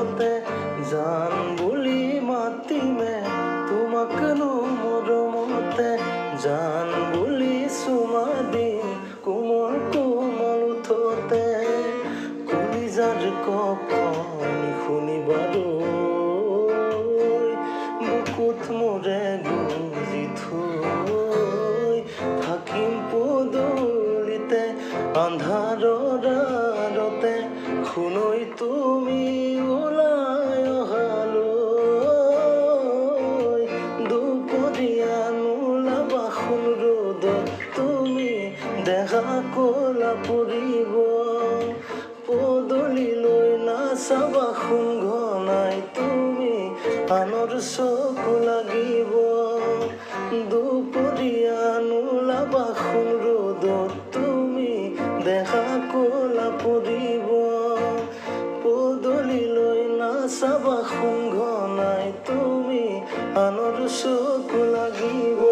মুঠতে জান বুলি মাতিমে তোমাকনো মৰমতে জান বুলি চুমা দিম কোমল কোমল উঠতে কলিজাৰ কপনি শুনিবাৰো বুকুত মোৰে গুজি থৈ থাকিম পদূলিতে আন্ধাৰৰ আৰতে শুনৈ তুমি ওলাই অহালৈ দুপৰীয়া নোলাবা সোণ ৰ'দত তুমি দেহা ক'লা পৰিব পদূলিলৈ নাচাবা সোণ ঘনাই তুমি আনৰ চকু লাগিব দুপৰীয়া নোলাবা সোণ ৰ'দত তুমি দেহা ক'লা পৰিব পদূলিলৈ নাচাবা সোণ ঘনাই তুমি আনৰ চকু লাগিব